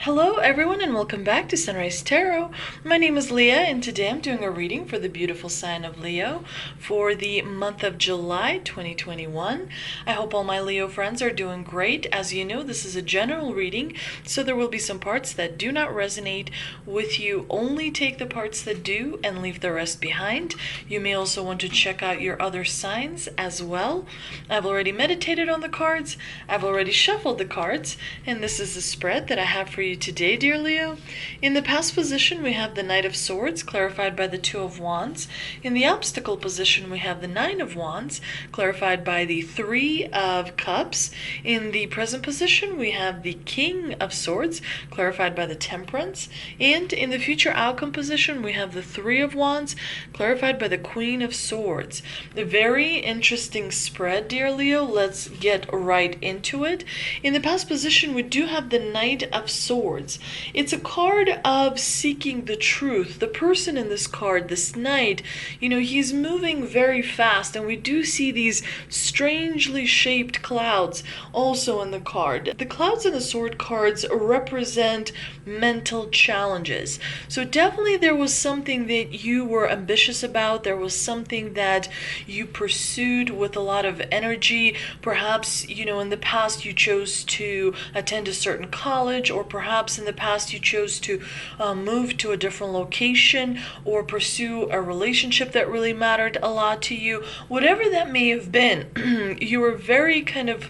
Hello everyone and welcome back to Sunrise Tarot. My name is Leah and today I'm doing a reading for the beautiful sign of Leo for the month of July 2021. I hope all my Leo friends are doing great. As you know, this is a general reading, so there will be some parts that do not resonate with you. Only take the parts that do and leave the rest behind. You may also want to check out your other signs as well. I've already meditated on the cards, I've already shuffled the cards, and this is the spread that I have for you today, dear Leo. In the past position, we have the Knight of Swords, clarified by the Two of Wands. In the obstacle position, we have the Nine of Wands, clarified by the Three of Cups. In the present position, we have the King of Swords, clarified by the Temperance. And in the future outcome position, we have the Three of Wands, clarified by the Queen of Swords. A very interesting spread, dear Leo. Let's get right into it. In the past position, we do have the Knight of Swords. It's a card of seeking the truth. The person in this card, this knight, he's moving very fast, and we do see these strangely shaped clouds also in the card. The clouds in the sword cards represent mental challenges. So definitely there was something that you were ambitious about. There was something that you pursued with a lot of energy. Perhaps, in the past you chose to attend a certain college, or perhaps in the past you chose to move to a different location or pursue a relationship that really mattered a lot to you. Whatever that may have been, you were very kind of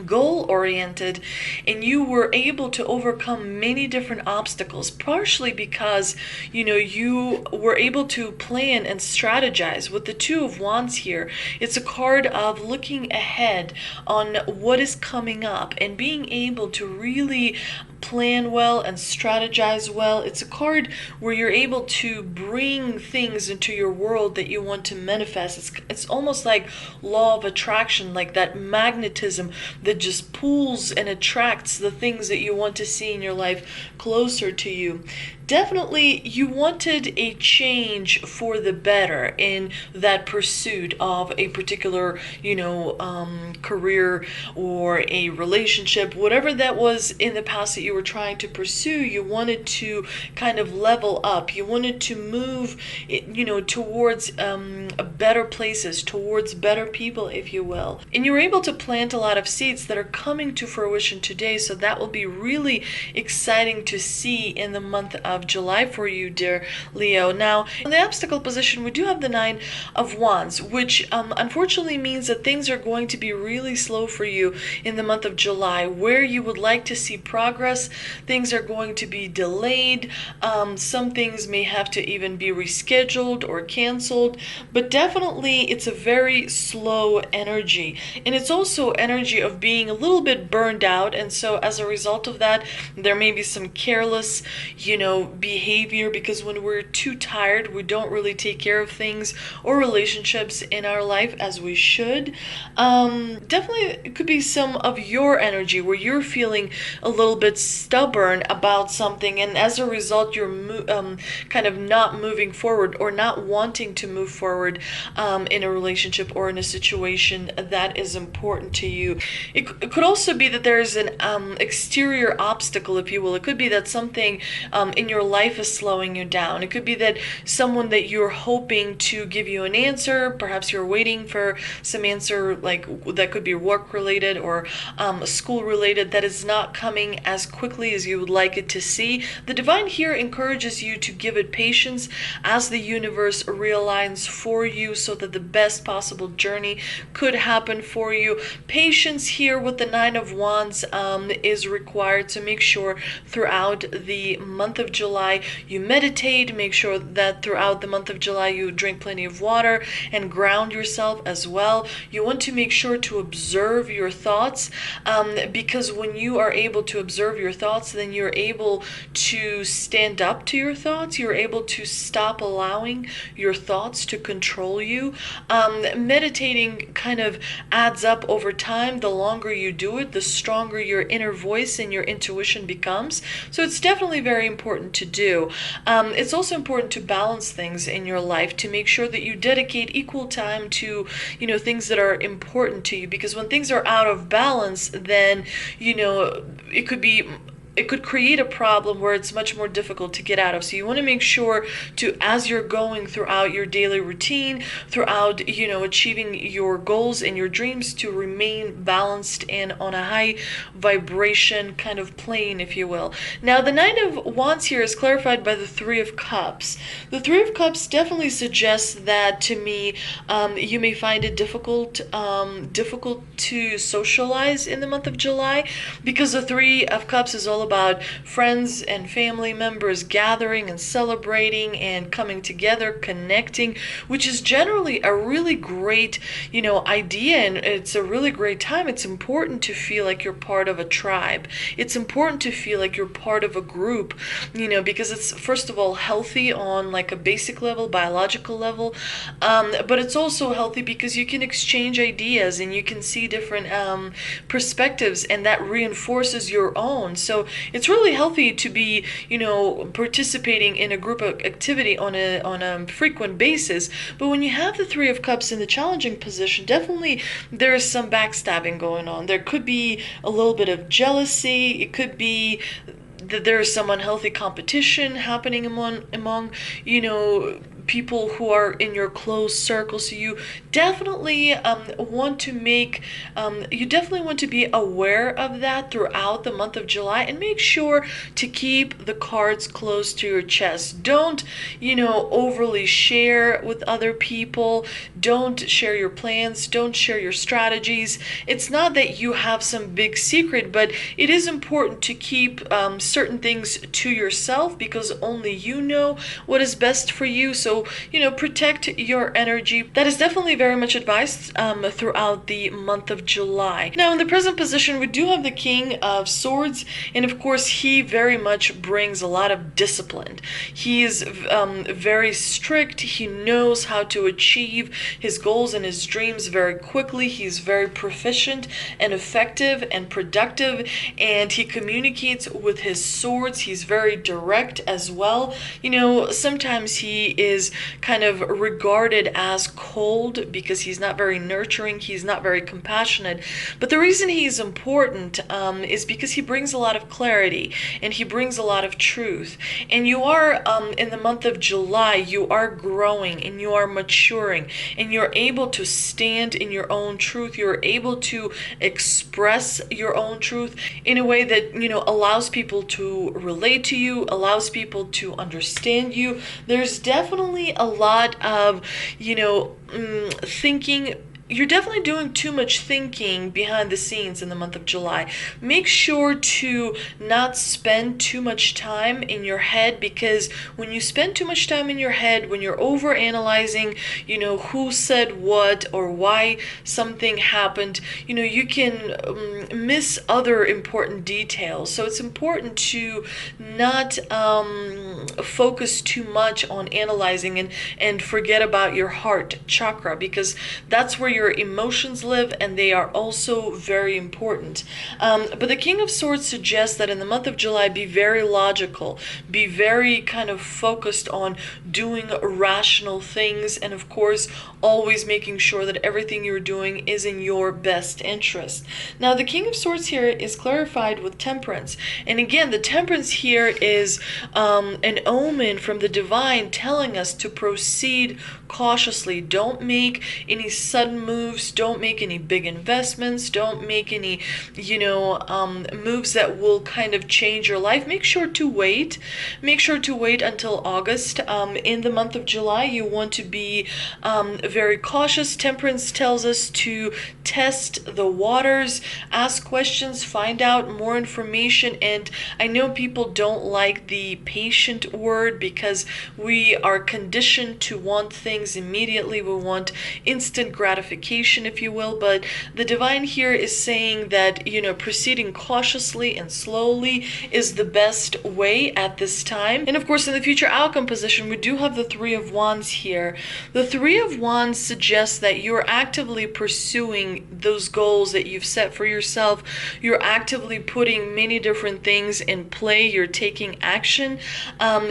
goal-oriented, and you were able to overcome many different obstacles, partially because you were able to plan and strategize. With the Two of Wands here, it's a card of looking ahead on what is coming up and being able to really plan well and strategize well. It's a card where you're able to bring things into your world that you want to manifest. It's almost like law of attraction, like that magnetism that just pulls and attracts the things that you want to see in your life closer to you. Definitely you wanted a change for the better in that pursuit of a particular career or a relationship, whatever that was in the past that you were trying to pursue. You wanted to kind of level up. You wanted to move towards better places, towards better people, if you will. And you were able to plant a lot of seeds that are coming to fruition today, so that will be really exciting to see in the month of July for you, dear Leo. Now, in the obstacle position, we do have the Nine of Wands, which unfortunately means that things are going to be really slow for you in the month of July. Where you would like to see progress, things are going to be delayed. Some things may have to even be rescheduled or canceled, but definitely it's a very slow energy, and it's also energy of being a little bit burned out. And so as a result of that, there may be some careless behavior, because when we're too tired, we don't really take care of things or relationships in our life as we should. Definitely it could be some of your energy where you're feeling a little bit stubborn about something, and as a result you're kind of not moving forward or not wanting to move forward in a relationship or in a situation that is important to you. It could also be that there's an exterior obstacle, if you will. It could be that something in your life is slowing you down. It could be that someone that you're hoping to give you an answer, perhaps you're waiting for some answer, like that could be work related or school related, that is not coming as quickly as you would like it to see. The divine here encourages you to give it patience as the universe realigns for you so that the best possible journey could happen for you. Patience here with the Nine of Wands is required, to make sure throughout the month of July you meditate. Make sure that throughout the month of July you drink plenty of water and ground yourself as well. You want to make sure to observe your thoughts, because when you are able to observe your thoughts, then you're able to stand up to your thoughts. You're able to stop allowing your thoughts to control you. Meditating kind of adds up over time. The longer you do it, the stronger your inner voice and your intuition becomes. So it's definitely very important to do. It's also important to balance things in your life, to make sure that you dedicate equal time to things that are important to you, because when things are out of balance, then it could be it could create a problem where it's much more difficult to get out of. So you want to make sure to, as you're going throughout your daily routine, throughout, achieving your goals and your dreams, to remain balanced and on a high vibration kind of plane, if you will. Now, the Knight of Wands here is clarified by the Three of Cups. The Three of Cups definitely suggests that to me. You may find it difficult to socialize in the month of July, because the Three of Cups is all about friends and family members gathering and celebrating and coming together, connecting, which is generally a really great, idea, and it's a really great time. It's important to feel like you're part of a tribe. It's important to feel like you're part of a group, because it's, first of all, healthy on like a basic level, biological level, but it's also healthy because you can exchange ideas and you can see different perspectives, and that reinforces your own. So it's really healthy to be, participating in a group activity on a frequent basis. But when you have the Three of Cups in the challenging position, definitely there is some backstabbing going on. There could be a little bit of jealousy. It could be that there is some unhealthy competition happening among people who are in your close circle. So you definitely want to be aware of that throughout the month of July, and make sure to keep the cards close to your chest. Don't overly share with other people. Don't share your plans. Don't share your strategies. It's not that you have some big secret, but it is important to keep certain things to yourself, because only you know what is best for you. So protect your energy. That is definitely very much advised throughout the month of July. Now, in the present position, we do have the King of Swords, and of course he very much brings a lot of discipline. He is very strict. He knows how to achieve his goals and his dreams very quickly. He's very proficient and effective and productive, and he communicates with his swords. He's very direct as well. Sometimes he is kind of regarded as cold because he's not very nurturing, he's not very compassionate. But the reason he's important is because he brings a lot of clarity and he brings a lot of truth. And you are, in the month of July, you are growing and you are maturing, and you're able to stand in your own truth. You're able to express your own truth in a way that, allows people to relate to you, allows people to understand you. There's definitely a lot of, thinking. You're definitely doing too much thinking behind the scenes in the month of July. Make sure to not spend too much time in your head, because when you spend too much time in your head, when you're over analyzing, who said what or why something happened, you can miss other important details. So it's important to not focus too much on analyzing and forget about your heart chakra, because that's where your emotions live, and they are also very important. But the King of Swords suggests that in the month of July, be very logical, be very kind of focused on doing rational things, and of course always making sure that everything you're doing is in your best interest. Now, the King of Swords here is clarified with Temperance, and again, the Temperance here is an omen from the divine telling us to proceed cautiously. Don't make any sudden moves. Don't make any big investments. Don't make any, moves that will kind of change your life. Make sure to wait. Make sure to wait until August. In the month of July, you want to be very cautious. Temperance tells us to test the waters, ask questions, find out more information. And I know people don't like the patient word because we are conditioned to want things immediately. We want instant gratification, if you will. But the divine here is saying that, proceeding cautiously and slowly is the best way at this time. And of course, in the future outcome position, we do have the Three of Wands here. The Three of Wands suggests that you're actively pursuing achieving those goals that you've set for yourself. You're actively putting many different things in play. You're taking action.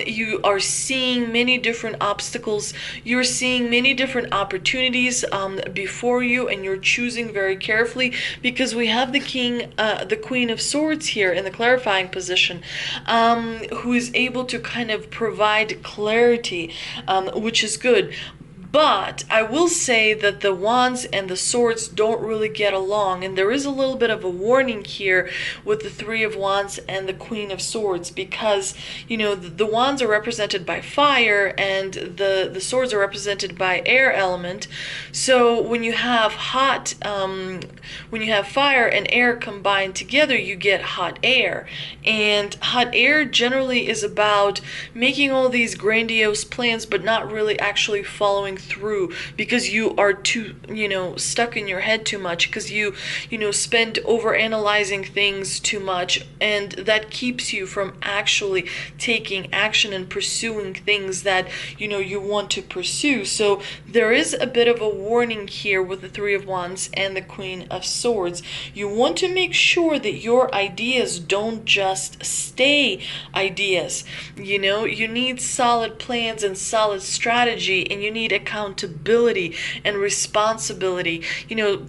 You are seeing many different obstacles. You're seeing many different opportunities before you, and you're choosing very carefully, because we have the Queen of Swords here in the clarifying position, who is able to kind of provide clarity, which is good. But I will say that the Wands and the Swords don't really get along, and there is a little bit of a warning here with the Three of Wands and the Queen of Swords, because, you know, the Wands are represented by fire and the Swords are represented by air element. So when you have when you have fire and air combined together, you get hot air. And hot air generally is about making all these grandiose plans, but not really actually following through, because you are too, stuck in your head too much, because you spend over analyzing things too much, and that keeps you from actually taking action and pursuing things that you want to pursue. So there is a bit of a warning here with the Three of Wands and the Queen of Swords. You want to make sure that your ideas don't just stay ideas. You need solid plans and solid strategy, and you need accountability and responsibility.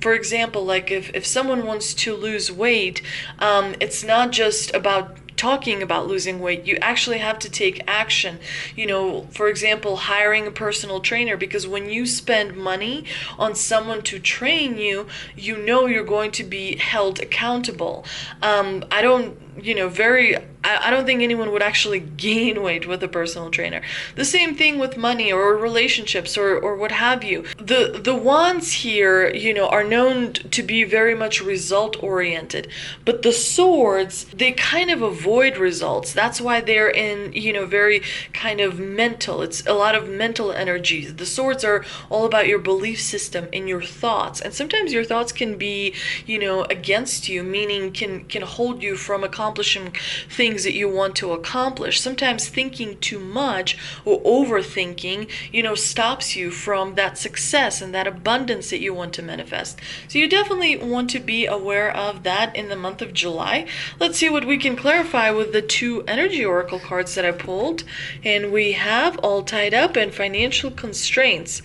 For example, like if someone wants to lose weight, it's not just about talking about losing weight. You actually have to take action. For example, hiring a personal trainer, because when you spend money on someone to train you, you're going to be held accountable. I don't think anyone would actually gain weight with a personal trainer. The same thing with money or relationships or what have you. The Wands here, are known to be very much result oriented, but the Swords, they kind of avoid results. That's why they're in, very kind of mental. It's a lot of mental energy. The Swords are all about your belief system and your thoughts. And sometimes your thoughts can be, against you, meaning can hold you from accomplishing things that you want to accomplish. Sometimes thinking too much or overthinking, stops you from that success and that abundance that you want to manifest. So you definitely want to be aware of that in the month of July. Let's see what we can clarify with the two energy oracle cards that I pulled. And we have All Tied Up and Financial Constraints.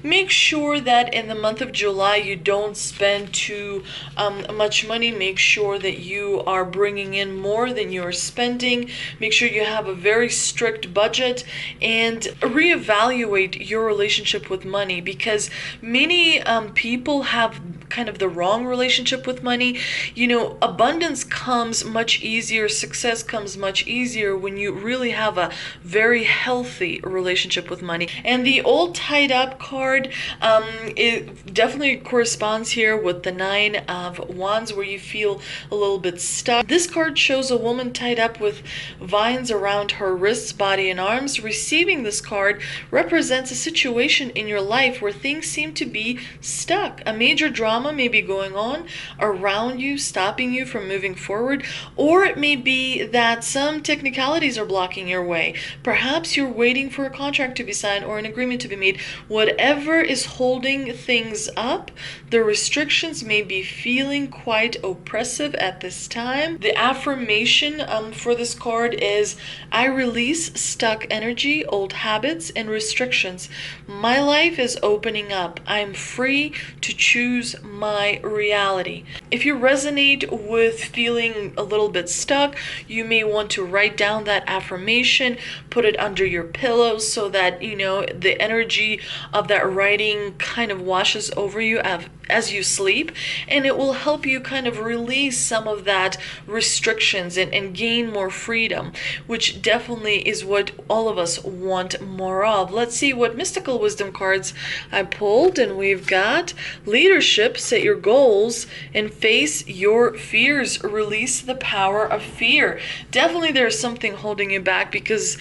Make sure that in the month of July you don't spend too much money. Make sure that you are bringing in more than you're spending. Make sure you have a very strict budget, and reevaluate your relationship with money, because many people have kind of the wrong relationship with money. Abundance comes much easier, success comes much easier when you really have a very healthy relationship with money. And the All Tied Up card, it definitely corresponds here with the Nine of Wands, where you feel a little bit stuck. This card shows a woman tied up with vines around her wrists, body, and arms. Receiving this card represents a situation in your life where things seem to be stuck. A major drama may be going on around you, stopping you from moving forward, or it may be that some technicalities are blocking your way. Perhaps you're waiting for a contract to be signed or an agreement to be made. Whatever is holding things up, the restrictions may be feeling quite oppressive at this time. The affirmation for this card is, I release stuck energy, old habits, and restrictions. My life is opening up. I'm free to choose my reality. If you resonate with feeling a little bit stuck, you may want to write down that affirmation, put it under your pillow so that, the energy of that writing kind of washes over you as you sleep, and it will help you kind of release some of that restrictions and gain more freedom, which definitely is what all of us want more of. Let's see what mystical wisdom cards I pulled, and we've got leadership, set your goals, and face your fears. Release the power of fear. Definitely there's something holding you back, because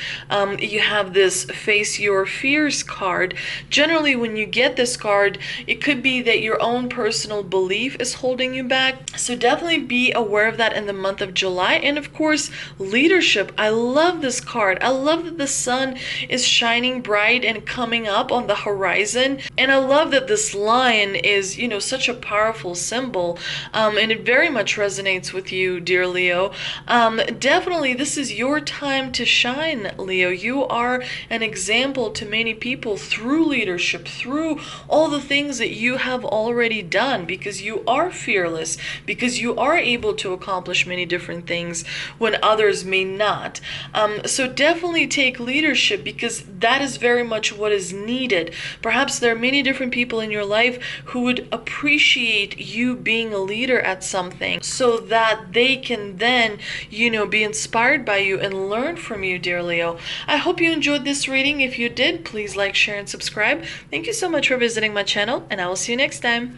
you have this face your fears card. Generally, when you get this card, it could be that your own own personal belief is holding you back. So definitely be aware of that in the month of July. And of course, leadership. I love this card. I love that the sun is shining bright and coming up on the horizon. And I love that this lion is, such a powerful symbol. And it very much resonates with you, dear Leo. Definitely, this is your time to shine, Leo. You are an example to many people through leadership, through all the things that you have already done, because you are fearless, because you are able to accomplish many different things when others may not. So definitely take leadership, because that is very much what is needed. Perhaps there are many different people in your life who would appreciate you being a leader at something, so that they can then, be inspired by you and learn from you, dear Leo. I hope you enjoyed this reading. If you did, please like, share, and subscribe. Thank you so much for visiting my channel, and I will see you next time.